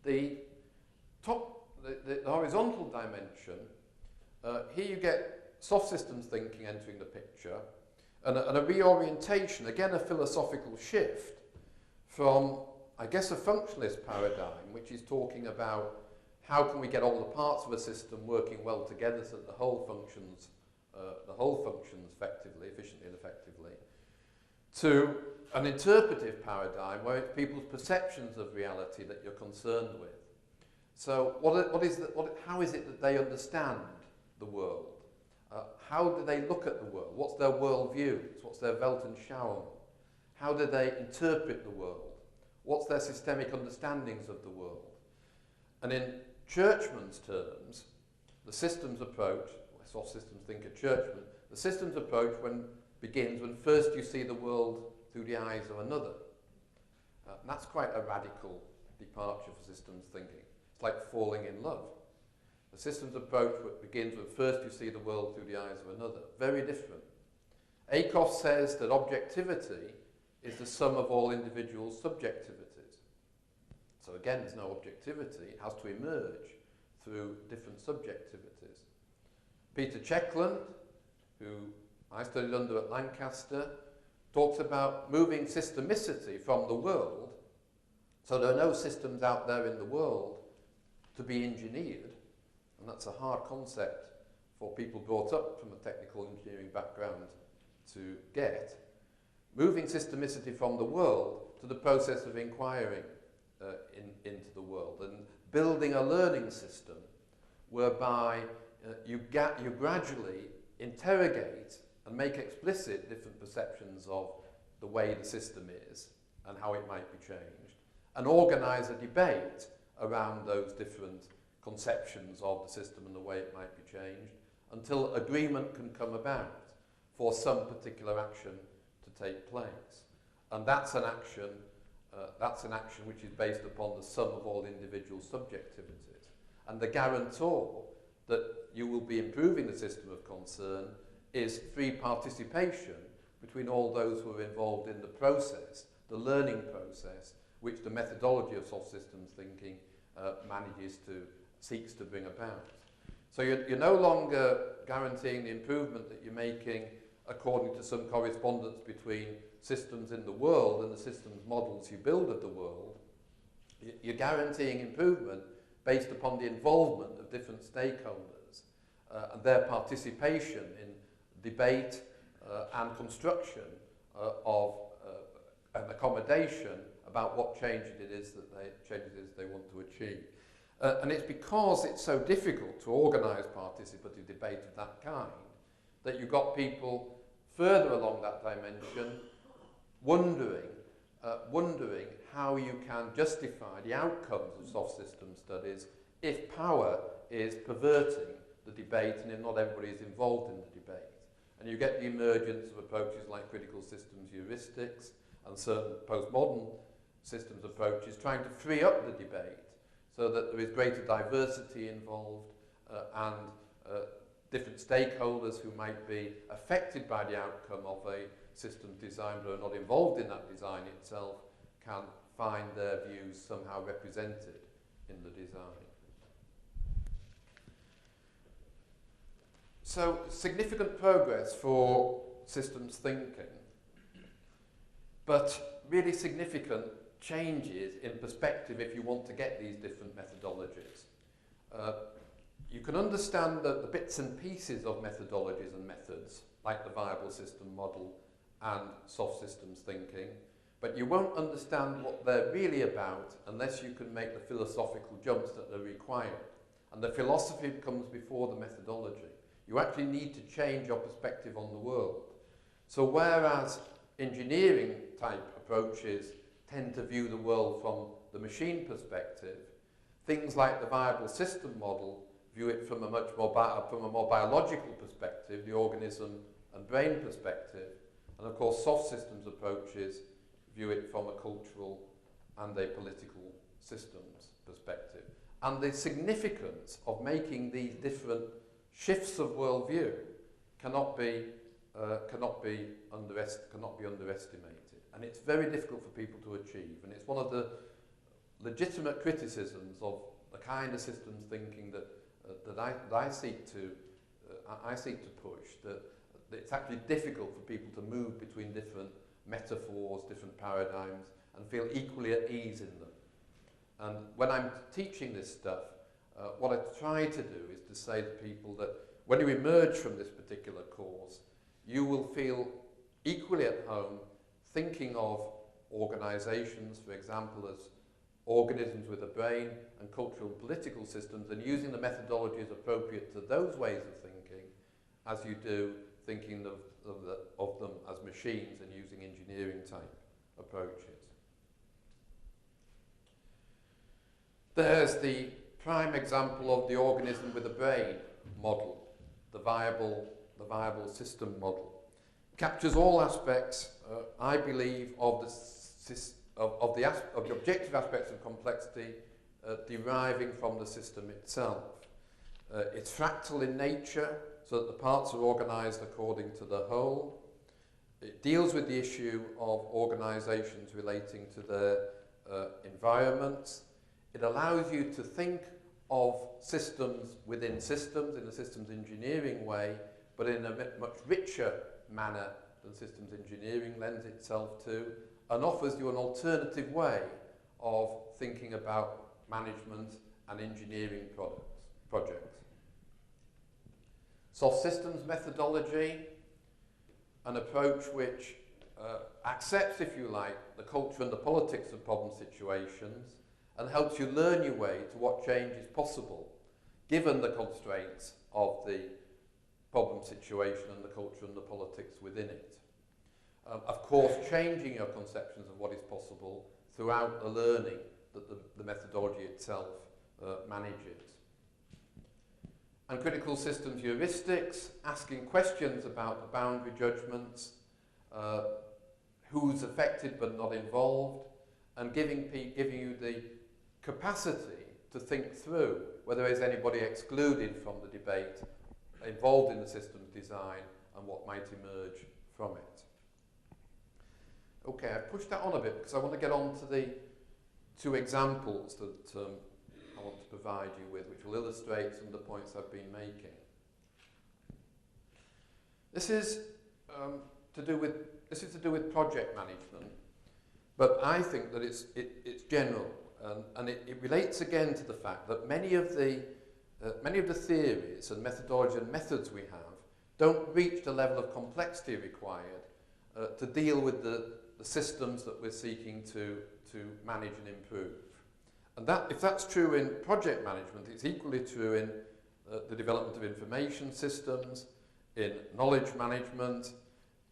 the horizontal dimension, here you get soft systems thinking entering the picture, and a reorientation, again a philosophical shift from, I guess, a functionalist paradigm, which is talking about how can we get all the parts of a system working well together so that the whole functions effectively, efficiently and effectively, to an interpretive paradigm where it's people's perceptions of reality that you're concerned with. So how is it that they understand the world? How do they look at the world? What's their worldview? What's their Weltanschauung? How do they interpret the world? What's their systemic understandings of the world? And in Churchman's terms, the systems approach, soft systems thinker Churchman, the systems approach begins when first you see the world through the eyes of another. And that's quite a radical departure for systems thinking. It's like falling in love. The systems approach begins when first you see the world through the eyes of another. Very different. Acroft says that objectivity is the sum of all individual subjectivities. So again, there's no objectivity. It has to emerge through different subjectivities. Peter Checkland, who I studied under at Lancaster, talks about moving systemicity from the world. So there are no systems out there in the world to be engineered. And that's a hard concept for people brought up from a technical engineering background to get. Moving systemicity from the world to the process of inquiring into the world and building a learning system whereby you gradually interrogate and make explicit different perceptions of the way the system is and how it might be changed, and organise a debate around those different conceptions of the system and the way it might be changed until agreement can come about for some particular action to take place. And that's an action which is based upon the sum of all individual subjectivities. And the guarantor that you will be improving the system of concern is free participation between all those who are involved in the process, the learning process, which the methodology of soft systems thinking seeks to bring about. So you're no longer guaranteeing the improvement that you're making according to some correspondence between systems in the world and the systems models you build of the world. You're guaranteeing improvement based upon the involvement of different stakeholders and their participation in debate and construction of an accommodation about what changes it is they want to achieve. And it's because it's so difficult to organise participative debate of that kind that you've got people further along that dimension wondering how you can justify the outcomes of soft system studies if power is perverting the debate and if not everybody is involved in the debate. And you get the emergence of approaches like critical systems heuristics and certain postmodern systems approaches trying to free up the debate so that there is greater diversity involved and different stakeholders who might be affected by the outcome of a systems design but are not involved in that design itself can find their views somehow represented in the design. So significant progress for systems thinking, but really significant changes in perspective if you want to get these different methodologies. You can understand the bits and pieces of methodologies and methods, like the viable system model and soft systems thinking, but you won't understand what they're really about unless you can make the philosophical jumps that are required. And the philosophy comes before the methodology. You actually need to change your perspective on the world. So whereas engineering type approaches tend to view the world from the machine perspective, things like the viable system model view it from a much more biological perspective, the organism and brain perspective, and of course soft systems approaches view it from a cultural and a political systems perspective. And the significance of making these different shifts of worldview cannot be underestimated, and it's very difficult for people to achieve. And it's one of the legitimate criticisms of the kind of systems thinking that I seek to push, that it's actually difficult for people to move between different metaphors, different paradigms, and feel equally at ease in them. And when I'm teaching this stuff, what I try to do is to say to people that when you emerge from this particular course, you will feel equally at home thinking of organisations, for example, as organisms with a brain and cultural and political systems, and using the methodologies appropriate to those ways of thinking as you do thinking of them as machines and using engineering type approaches. There's the prime example of the organism with a brain model, the viable system model. Captures all aspects, I believe, of the objective aspects of complexity deriving from the system itself. It's fractal in nature, so that the parts are organised according to the whole. It deals with the issue of organisations relating to their environments. It allows you to think of systems within systems in a systems engineering way, but in a much richer manner than systems engineering lends itself to, and offers you an alternative way of thinking about management and engineering projects. Soft systems methodology, an approach which accepts, if you like, the culture and the politics of problem situations and helps you learn your way to what change is possible given the constraints of the problem situation and the culture and the politics within it. Of course, changing your conceptions of what is possible throughout the learning that the methodology itself manages. And critical systems heuristics, asking questions about the boundary judgments, who's affected but not involved, and giving you the capacity to think through whether there is anybody excluded from the debate, involved in the system's design, and what might emerge from it. Okay, I've pushed that on a bit because I want to get on to the two examples that I want to provide you with, which will illustrate some of the points I've been making. This is to do with project management, but I think that it's general, and it relates again to the fact that many of the theories and methodologies and methods we have don't reach the level of complexity required to deal with the systems that we're seeking to manage and improve. And if that's true in project management, it's equally true in the development of information systems, in knowledge management,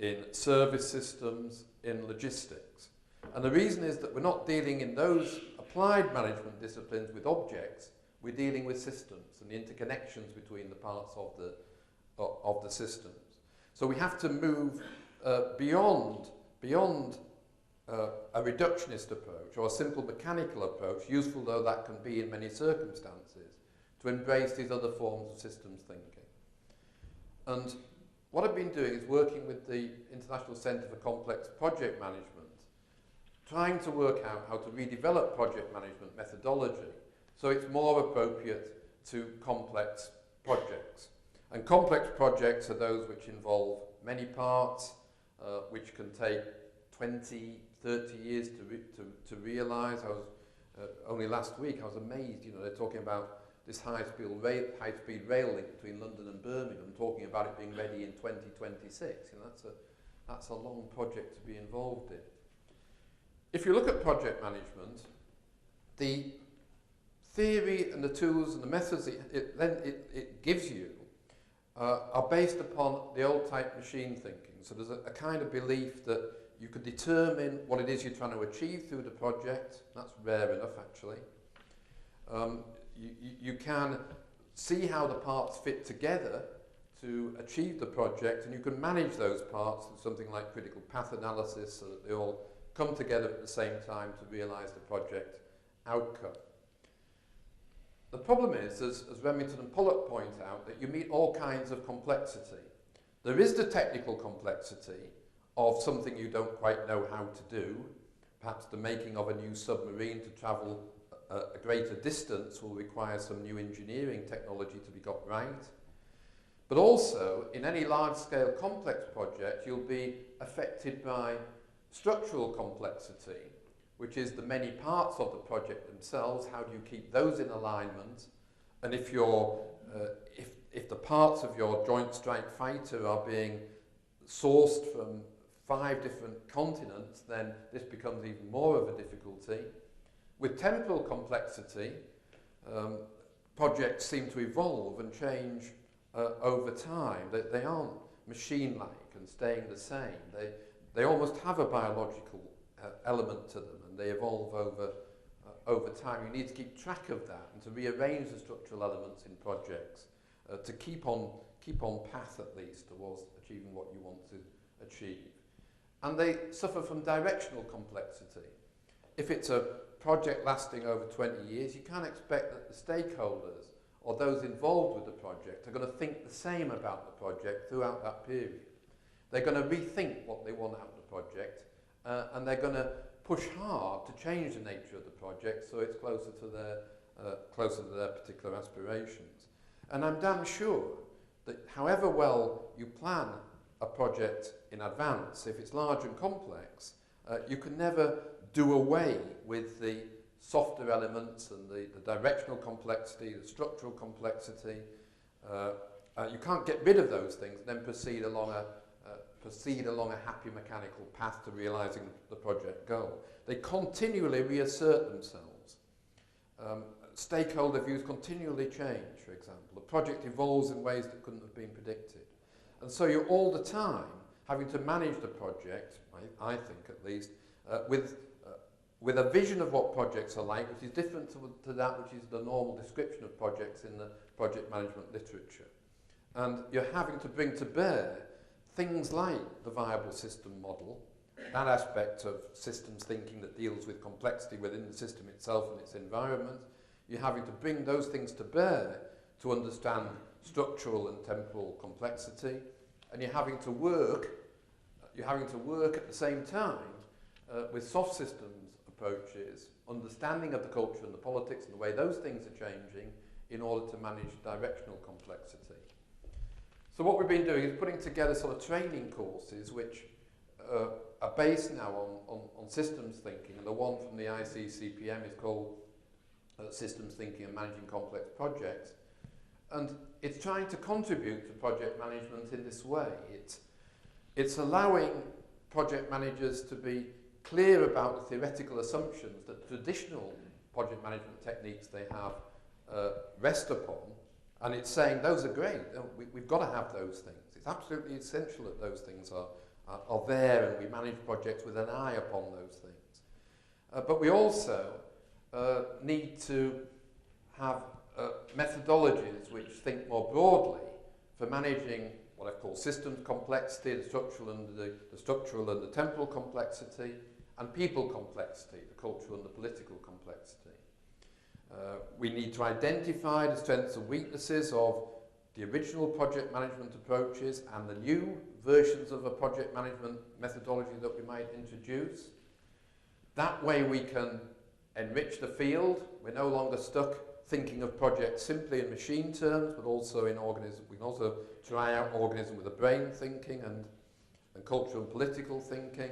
in service systems, in logistics. And the reason is that we're not dealing in those applied management disciplines with objects, we're dealing with systems and the interconnections between the parts of the systems. So we have to move beyond a reductionist approach or a simple mechanical approach, useful though that can be in many circumstances, to embrace these other forms of systems thinking. And what I've been doing is working with the International Centre for Complex Project Management, trying to work out how to redevelop project management methodology so it's more appropriate to complex projects. And complex projects are those which involve many parts, which can take 20, 30 years to realise. Only last week I was amazed, they're talking about this high-speed rail link between London and Birmingham, talking about it being ready in 2026. That's a long project to be involved in. If you look at project management, the theory and the tools and the methods it gives you are based upon the old type machine thinking. So there's a kind of belief that you could determine what it is you're trying to achieve through the project. That's rare enough, actually. You can see how the parts fit together to achieve the project, and you can manage those parts through something like critical path analysis so that they all come together at the same time to realise the project outcome. The problem is, as Remington and Pollock point out, that you meet all kinds of complexity. There is the technical complexity of something you don't quite know how to do, perhaps the making of a new submarine to travel a greater distance will require some new engineering technology to be got right. But also, in any large-scale complex project, you'll be affected by structural complexity, which is the many parts of the project themselves. How do you keep those in alignment? And if the parts of your Joint Strike Fighter are being sourced from 5 different continents, then this becomes even more of a difficulty. With temporal complexity, projects seem to evolve and change over time. They aren't machine-like and staying the same. They almost have a biological element to them, and they evolve over time. You need to keep track of that and to rearrange the structural elements in projects to keep on path at least towards achieving what you want to achieve. And they suffer from directional complexity. If it's a project lasting over 20 years, you can't expect that the stakeholders or those involved with the project are going to think the same about the project throughout that period. They're going to rethink what they want out of the project, and they're going to push hard to change the nature of the project so it's closer to their particular aspirations. And I'm damn sure that however well you plan a project in advance, if it's large and complex, you can never do away with the softer elements and the directional complexity, the structural complexity. You can't get rid of those things and then proceed along a happy mechanical path to realising the project goal. They continually reassert themselves. Stakeholder views continually change, for example. The project evolves in ways that couldn't have been predicted. And so you're all the time having to manage the project, I think at least, with a vision of what projects are like, which is different to that which is the normal description of projects in the project management literature. And you're having to bring to bear things like the viable system model, that aspect of systems thinking that deals with complexity within the system itself and its environment. You're having to bring those things to bear to understand structural and temporal complexity, and you're having to work at the same time with soft systems approaches, understanding of the culture and the politics and the way those things are changing in order to manage directional complexity. So what we've been doing is putting together sort of training courses which are based now on systems thinking, and the one from the ICCPM is called Systems Thinking and Managing Complex Projects. And it's trying to contribute to project management in this way. It's allowing project managers to be clear about the theoretical assumptions that traditional project management techniques they have rest upon, and it's saying those are great, we've got to have those things. It's absolutely essential that those things are there, and we manage projects with an eye upon those things. But we also need to have methodologies which think more broadly for managing what I call systems complexity, the structural and the temporal complexity, and people complexity, the cultural and the political complexity. We need to identify the strengths and weaknesses of the original project management approaches and the new versions of a project management methodology that we might introduce. That way we can enrich the field. We're no longer stuck thinking of projects simply in machine terms, but also in organism. We can also try out organism with a brain thinking and cultural and political thinking.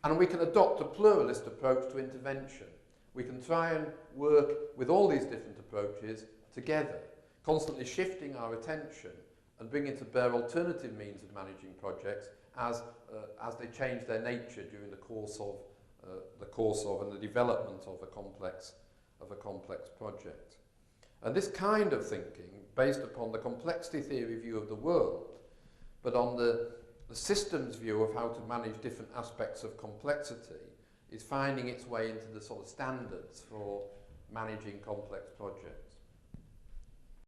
And we can adopt a pluralist approach to intervention. We can try and work with all these different approaches together, constantly shifting our attention and bringing to bear alternative means of managing projects as they change their nature during the course of and the development of a complex project. And this kind of thinking, based upon the complexity theory view of the world, but on the systems view of how to manage different aspects of complexity, is finding its way into the sort of standards for managing complex projects.